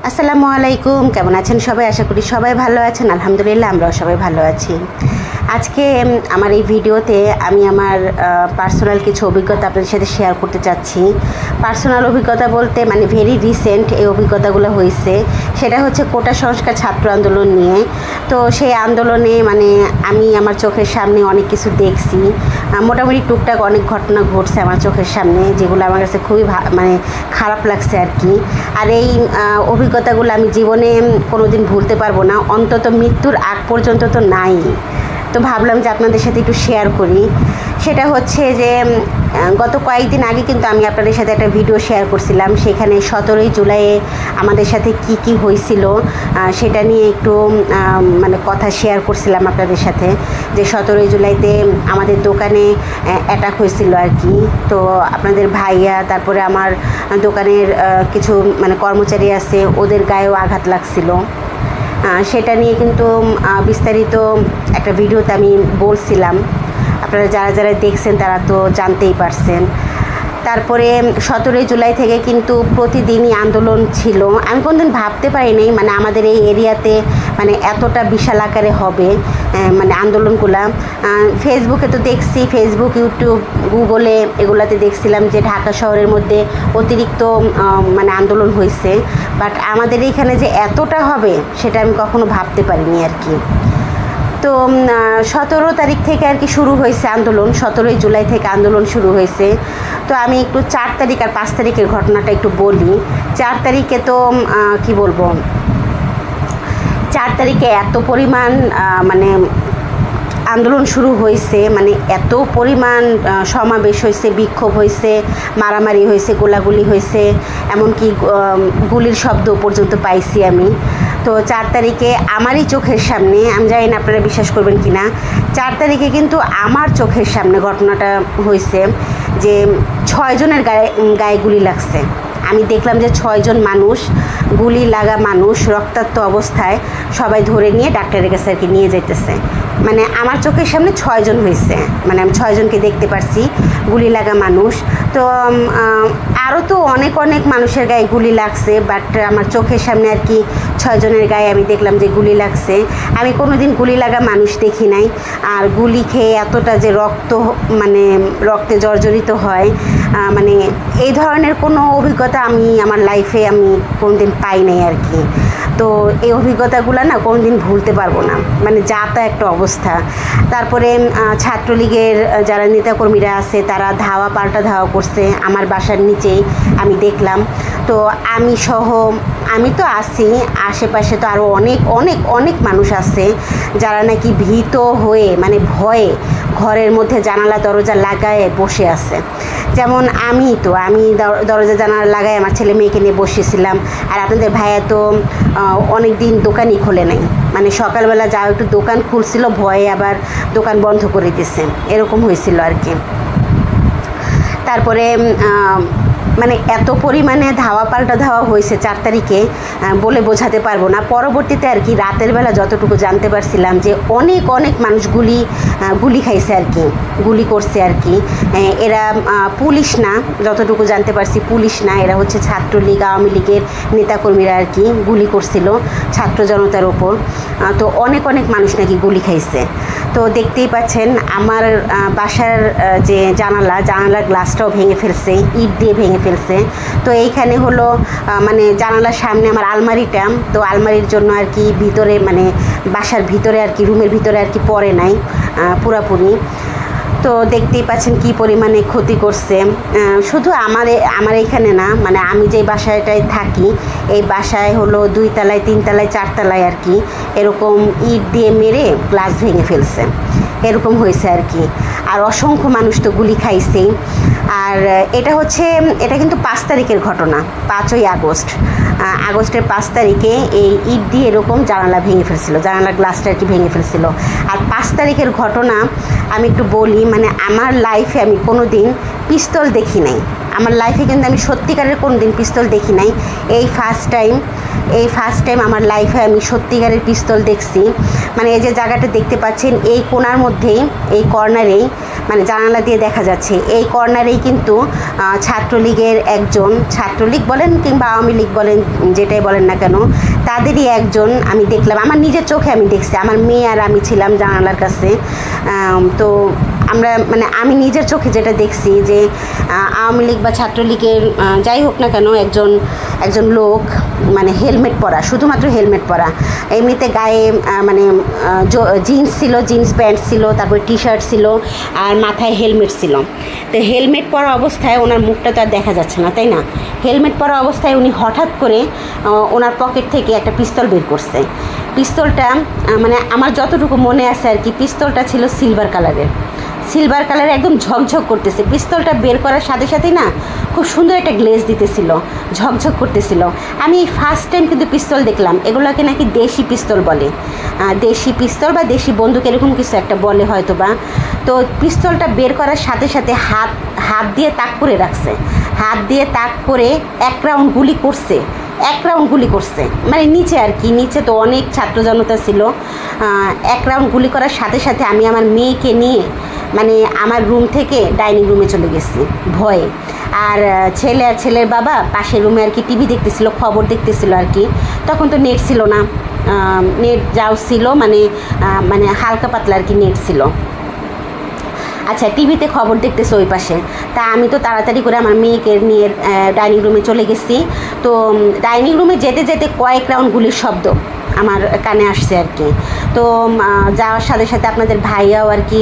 আসসালামু আলাইকুম, কেমন আছেন সবাই? আশা করি সবাই ভালো আছেন। আলহামদুলিল্লাহ আমরাও সবাই ভালো আছি। আজকে আমার এই ভিডিওতে আমি আমার পার্সোনাল কিছু অভিজ্ঞতা আপনাদের সাথে শেয়ার করতে চাচ্ছি। পার্সোনাল অভিজ্ঞতা বলতে মানে ভেরি রিসেন্ট এই অভিজ্ঞতাগুলো হয়েছে। সেটা হচ্ছে কোটা সংস্কার ছাত্র আন্দোলন নিয়ে। তো সেই আন্দোলনে মানে আমি আমার চোখের সামনে অনেক কিছু দেখছি। মোটামুটি টুকটাক অনেক ঘটনা ঘটছে আমার চোখের সামনে, যেগুলো আমার কাছে খুবই মানে খারাপ লাগছে আর কি। আর এই অভিজ্ঞতাগুলো আমি জীবনে কোনো দিন ভুলতে পারবো না, অন্তত মৃত্যুর আগ পর্যন্ত তো নাই। তো ভাবলাম যে আপনাদের সাথে একটু শেয়ার করি। সেটা হচ্ছে যে গত কয়েকদিন আগে কিন্তু আমি আপনাদের সাথে একটা ভিডিও শেয়ার করছিলাম। সেখানে 17ই জুলাইয়ে আমাদের সাথে কি হয়েছিল সেটা নিয়ে একটু মানে কথা শেয়ার করছিলাম আপনাদের সাথে, যে 17ই জুলাইতে আমাদের দোকানে অ্যাটাক হয়েছিল আর কি। তো আপনাদের ভাইয়া, তারপরে আমার দোকানের কিছু মানে কর্মচারী আছে, ওদের গায়েও আঘাত লাগছিল। সেটা নিয়ে কিন্তু বিস্তারিত একটা ভিডিওতে আমি বলছিলাম। আপনারা যারা যারা দেখছেন তারা তো জানতেই পারছেন। তারপরে 17ই জুলাই থেকে কিন্তু প্রতিদিনই আন্দোলন ছিল। আমি কোনোদিন ভাবতে পারিনি মানে আমাদের এই এরিয়াতে মানে এতটা বিশাল আকারে হবে মানে আন্দোলনগুলা। ফেসবুকে তো দেখছি, ফেসবুক, ইউটিউব, গুগলে এগুলাতে দেখছিলাম যে ঢাকা শহরের মধ্যে অতিরিক্ত মানে আন্দোলন হয়েছে। বাট আমাদের এইখানে যে এতটা হবে সেটা আমি কখনো ভাবতে পারিনি আর কি। তো 17 তারিখ থেকে আর কি শুরু হয়েছে আন্দোলন, 17ই জুলাই থেকে আন্দোলন শুরু হয়েছে। তো আমি একটু 4 তারিখ আর 5 তারিখের ঘটনাটা একটু বলি। 4 তারিখে তো কি বলবো, 4 তারিখে এত পরিমাণ মানে আন্দোলন শুরু হয়েছে, মানে এত পরিমাণ সমাবেশ হয়েছে, বিক্ষোভ হয়েছে, মারামারি হয়েছে, গোলাগুলি হয়েছে, এমনকি গুলির শব্দ পর্যন্ত পাইছি আমি। তো 4 তারিখে আমারই চোখের সামনে, আমি জানি না আপনারা বিশ্বাস করবেন কি না, 4 তারিখে কিন্তু আমার চোখের সামনে ঘটনাটা হয়েছে যে 6 জনের গায়ে গুলি লাগছে। আমি দেখলাম যে 6 জন মানুষ, গুলি লাগা মানুষ, রক্তাক্ত অবস্থায় সবাই ধরে নিয়ে ডাক্তারের কাছে আর কি নিয়ে যাইতেছে। মানে আমার চোখের সামনে 6 জন হয়েছে, মানে আমি 6 জনকে দেখতে পারছি গুলি লাগা মানুষ। তো আরও তো অনেক অনেক মানুষের গায়ে গুলি লাগছে, বাট আমার চোখের সামনে আর কি 6 জনের গায়ে আমি দেখলাম যে গুলি লাগছে। আমি কোনো দিন গুলি লাগা মানুষ দেখি নাই। আর গুলি খেয়ে এতটা যে রক্ত মানে রক্তে জর্জরিত হয়, মানে এই ধরনের কোনো অভিজ্ঞতা আমি আমার লাইফে আমি কোনো দিন পাই নাই আর কি। তো এই অভিজ্ঞতাগুলো না কোনো দিন ভুলতে পারবো না, মানে যা তা একটা অবস্থা। তারপরে ছাত্রলীগের যারা নেতাকর্মীরা আছে তারা ধাওয়া পাল্টা ধাওয়া করছে আমার বাসার নিচেই, আমি দেখলাম। তো আমি সহ, আমি তো আছি, আশেপাশে তো আরও অনেক অনেক অনেক মানুষ আছে যারা নাকি ভীত হয়ে মানে ভয়ে ঘরের মধ্যে জানালা দরজা লাগায় বসে আছে। যেমন আমি দরজা জানালা লাগায় আমার ছেলে মেয়েকে নিয়ে বসেছিলাম। আর আপনাদের ভাইয়া তো অনেক দিন দোকানই খোলে নাই, মানে সকালবেলা যাও একটু দোকান খুলছিল, ভয়ে আবার দোকান বন্ধ করে দিয়েছে, এরকম হয়েছিল আর কি। তারপরে মানে এত পরিমাণে ধাওয়া পাল্টা ধাওয়া হয়েছে 4 তারিখে বলে বোঝাতে পারবো না। পরবর্তীতে আর কি রাতের বেলা যতটুকু জানতে পারছিলাম যে অনেক অনেক মানুষ গুলি খাইছে আর কি, গুলি করছে আর কি। এরা পুলিশ না, যতটুকু জানতে পারছি পুলিশ না, এরা হচ্ছে ছাত্রলীগ, আওয়ামী লীগের নেতাকর্মীরা আর কি গুলি করছিল ছাত্র জনতার ওপর। তো অনেক অনেক মানুষ নাকি গুলি খাইছে। তো দেখতেই পাচ্ছেন আমার বাসার যে জানালার গ্লাসটাও ভেঙে ফেলছে, ইট দিয়ে ভেঙে ফেলছে। তো এইখানে হলো মানে জানালার সামনে আমার আলমারিটা, তো আলমারির জন্য আর কি ভিতরে মানে বাসার ভিতরে আর কি রুমের ভিতরে আর কি পড়ে নাই পুরাপুরি। তো দেখতেই পাচ্ছেন কি পরিমাণে ক্ষতি করছে। শুধু আমার এখানে না, মানে আমি যে বাসাটায় থাকি এই বাসায় হলো 2 তলায় 3 তলায় 4 তলায় আর কি এরকম ইট দিয়ে মেরে গ্লাস ভেঙে ফেলছে, এরকম হয়েছে আর কি। আর অসংখ্য মানুষ তো গুলি খাইছেই। আর এটা কিন্তু 5 তারিখের ঘটনা, 5ই আগস্টের 5 তারিখে এই ইট দিয়ে এরকম জানালা ভেঙে ফেলছিল, জানালার গ্লাসটা আর কি ভেঙে ফেলছিল। আর 5 তারিখের ঘটনা আমি একটু বলি, মানে আমার লাইফে আমি কোনো দিন পিস্তল দেখি নাই, আমার লাইফে কিন্তু আমি সত্যিকারের কোনো দিন পিস্তল দেখি নাই। এই ফার্স্ট টাইম আমার লাইফে আমি সত্যিকারের পিস্তল দেখছি। মানে এই যে জায়গাটা দেখতে পাচ্ছেন এই কোণার মধ্যেই, এই কর্নারেই মানে জানালা দিয়ে দেখা যাচ্ছে। এই কর্নারেই কিন্তু ছাত্রলীগের একজন, ছাত্রলীগ বলেন কিংবা আওয়ামী লীগ বলেন, যেটাই বলেন না কেন, তাদেরই একজন আমি দেখলাম, আমার নিজের চোখে আমি দেখছি। আমার মেয়ে আর আমি ছিলাম জানালার কাছে। তো আমরা মানে আমি নিজের চোখে যেটা দেখছি যে আওয়ামী লীগ বা ছাত্রলীগের যাই হোক না কেন একজন লোক মানে হেলমেট পরা, শুধুমাত্র হেলমেট পরা, এমনিতে গায়ে মানে জিন্স ছিল, জিন্স প্যান্ট ছিল, তারপরে টি শার্ট ছিল আর মাথায় হেলমেট ছিল। তো হেলমেট পরা অবস্থায় ওনার মুখটা তো আর দেখা যাচ্ছে না, তাই না? হেলমেট পরা অবস্থায় উনি হঠাৎ করে ওনার পকেট থেকে একটা পিস্তল বের করছে। পিস্তলটা মানে আমার যতটুকু মনে আছে আর কি, পিস্তলটা ছিল সিলভার কালারের, সিলভার কালারে একদম ঝকঝক করতেছে। পিস্তলটা বের করার সাথে সাথেই না খুব সুন্দর একটা গ্লেজ দিতেছিল, ঝকঝক করতেছিল। আমি এই ফার্স্ট টাইম কিন্তু পিস্তল দেখলাম। এগুলোকে নাকি দেশি পিস্তল বলে, দেশি পিস্তল বা দেশি বন্দুক এরকম কিছু একটা বলে হয়তো বা। তো পিস্তলটা বের করার সাথে সাথে হাত দিয়ে তাক করে রাখছে, হাত দিয়ে তাক করে এক রাউন্ড গুলি করছে, এক রাউন্ড গুলি করছে মানে নিচে আর কি, নিচে তো অনেক ছাত্র জনতা ছিল। এক রাউন্ড গুলি করার সাথে সাথে আমি আমার মেয়েকে নিয়ে মানে আমার রুম থেকে ডাইনিং রুমে চলে গেছি ভয়ে। আর ছেলে আর ছেলের বাবা পাশের রুমে আর কি টিভি দেখতেছিল, খবর দেখতেছিল আর কি। তখন তো নেট ছিল না, নেট যাও ছিল মানে মানে হালকা পাতলা আর কি নেট ছিল। আচ্ছা, টিভিতে খবর দেখতেছে ওই পাশে। তা আমি তো তাড়াতাড়ি করে আমার মেয়েকে নিয়ে ডাইনিং রুমে চলে গেছি। তো ডাইনিং রুমে যেতে যেতে কয়েক রাউন্ড গুলির শব্দ আমার কানে আসছে আর কি। তো যাওয়ার সাথে সাথে আপনাদের ভাইয়াও আর কি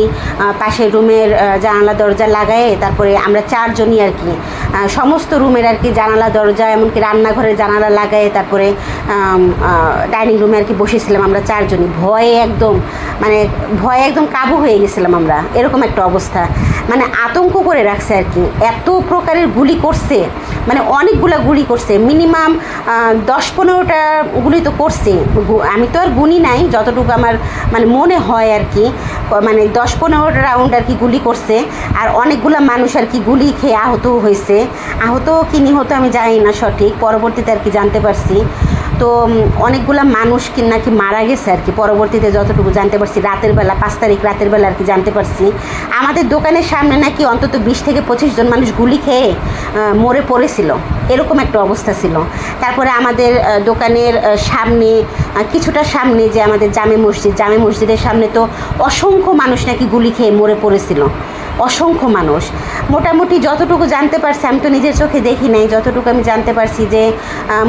পাশের রুমের জানালা দরজা লাগায়ে, তারপরে আমরা চারজনই আর কি সমস্ত রুমের আর কি জানালা দরজা এমনকি রান্নাঘরের জানালা লাগায়ে তারপরে ডাইনিং রুমে আর কি বসেছিলাম আমরা চারজনই। ভয়ে একদম কাবু হয়ে গেছিলাম আমরা, এরকম একটা অবস্থা। মানে আতঙ্ক করে রাখছে আর কি, এত প্রকারের গুলি করছে, মানে অনেকগুলো গুলি করছে, মিনিমাম 10-15টা গুলি তো করছে। আমি তো আর গুনি নাই, যতটুকু আমার মানে মনে হয় আর কি, মানে 10-15 রাউন্ড আর কি গুলি করছে। আর অনেকগুলো মানুষ আর কি গুলি খেয়ে আহত হয়েছে, আহত কি নিহত আমি জানি না সঠিক, পরবর্তীতে আর কি জানতে পারছি। তো অনেকগুলো মানুষ কি নাকি মারা গেছে আর কি, পরবর্তীতে যতটুকু জানতে পারছি রাতের বেলা, 5 তারিখ রাতের বেলা আর কি জানতে পারছি। আমাদের দোকানের সামনে নাকি অন্তত 20-25 জন মানুষ গুলি খেয়ে মরে পড়েছিল, এরকম একটা অবস্থা ছিল। তারপরে আমাদের দোকানের সামনে কিছুটা সামনে যে আমাদের জামে মসজিদের সামনে তো অসংখ্য মানুষ নাকি গুলি খেয়ে মরে পড়েছিল, অসংখ্য মানুষ। মোটামুটি যতটুকু জানতে পারছি, আমি তো নিজের চোখে দেখি নাই, যতটুকু আমি জানতে পারছি যে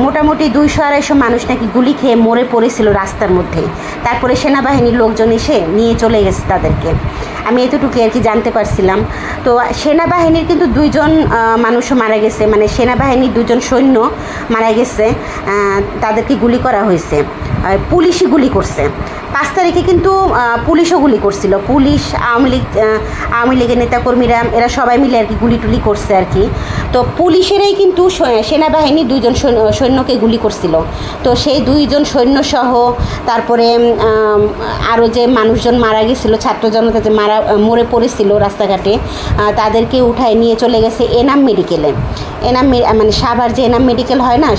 মোটামুটি 200-250 মানুষ নাকি গুলি খেয়ে মরে পড়েছিল রাস্তার মধ্যে। তারপরে সেনাবাহিনীর লোকজন এসে নিয়ে চলে গেছে তাদেরকে, আমি এতটুকু আর কি জানতে পারছিলাম। তো সেনাবাহিনীর কিন্তু 2 জন মানুষও মারা গেছে, মানে সেনাবাহিনীর 2 জন সৈন্য মারা গেছে, তাদেরকে গুলি করা হয়েছে, পুলিশই গুলি করছে। 5 তারিখে কিন্তু পুলিশও গুলি করছিল, পুলিশ আওয়ামী লীগের নেতাকর্মীরা এরা সবাই মিলে আর কি গুলি টুলি করছে আর কি। তো পুলিশেরাই কিন্তু সেনাবাহিনী 2 জন সৈন্যকে গুলি করছিল। তো সেই 2 জন সৈন্যসহ তারপরে আরও যে মানুষজন মারা গেছিলো, ছাত্র জনতা যে মরে পড়েছিল রাস্তাঘাটে, তাদেরকে উঠায় নিয়ে চলে গেছে এনাম মেডিকেলে। মানে সাভার যে এনাম মেডিকেল হয় না,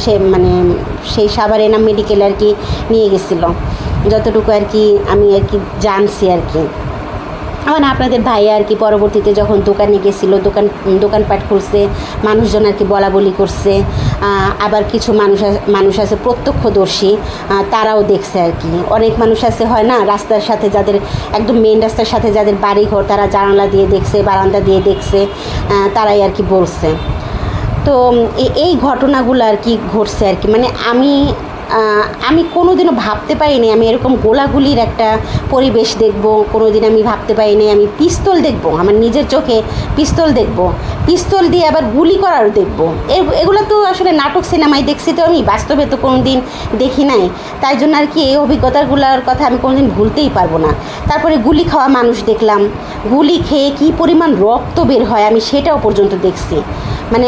সেই সাভার এনাম মেডিকেলে আর কি নিয়ে গেছিলো, যতটুকু আর কি আমি আর কি জানছি আর কি। মানে আপনাদের ভাইয়া আর কি পরবর্তীতে যখন দোকানে গেছিলো, দোকানপাট খুলছে, মানুষজন আর কি বলা বলি করছে। আবার কিছু মানুষ আছে প্রত্যক্ষদর্শী, তারাও দেখছে আর কি। অনেক মানুষ আছে হয় না রাস্তার সাথে, যাদের একদম মেন রাস্তার সাথে যাদের বাড়িঘর, তারা জানালা দিয়ে দেখছে, বারান্দা দিয়ে দেখছে, তারাই আর কি বলছে। তো এই ঘটনাগুলো আর কি ঘটছে আর কি। মানে আমি কোনোদিনও ভাবতে পারিনি আমি এরকম গোলাগুলির একটা পরিবেশ দেখব, কোনোদিন আমি ভাবতে পারিনি আমি পিস্তল দেখব, আমার নিজের চোখে পিস্তল দেখব, পিস্তল দিয়ে আবার গুলি করারও দেখব। এগুলো তো আসলে নাটক সিনেমায় দেখছি, তো আমি বাস্তবে তো কোনো দিন দেখি নাই, তাই জন্য আর কি এই অভিজ্ঞতাগুলোর কথা আমি কোনোদিন ভুলতেই পারবো না। তারপরে গুলি খাওয়া মানুষ দেখলাম, গুলি খেয়ে কী পরিমাণ রক্ত বের হয় আমি সেটাও পর্যন্ত দেখছি। মানে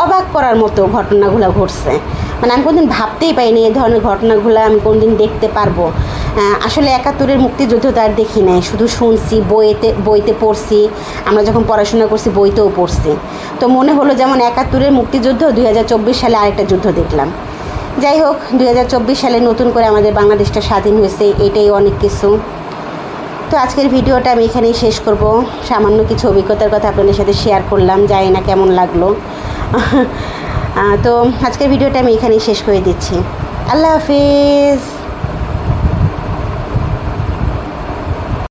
অবাক করার মতো ঘটনাগুলো ঘটছে, মানে আমি কোনোদিন ভাবতেই পাইনি এই ধরনের ঘটনাগুলো আমি কোনোদিন দেখতে পারবো। আসলে 71-এর মুক্তিযুদ্ধ তো আর দেখি নাই, শুধু শুনছি, বইতে পড়ছি, আমরা যখন পড়াশোনা করছি বইতেও পড়ছি। তো মনে হলো যেমন 71-এর মুক্তিযুদ্ধ, 2024 সালে আরেকটা যুদ্ধ দেখলাম। যাই হোক, 2024 সালে নতুন করে আমাদের বাংলাদেশটা স্বাধীন হয়েছে, এটাই অনেক কিছু। তো আজকের ভিডিওটা আমি এখানেই শেষ করব। সামান্য কিছু অভিজ্ঞতার কথা আপনাদের সাথে শেয়ার করলাম, জানি না কেমন লাগলো। তো আজকের ভিডিওটা আমি এখানেই শেষ করে দিচ্ছি। আল্লাহ হাফিজ।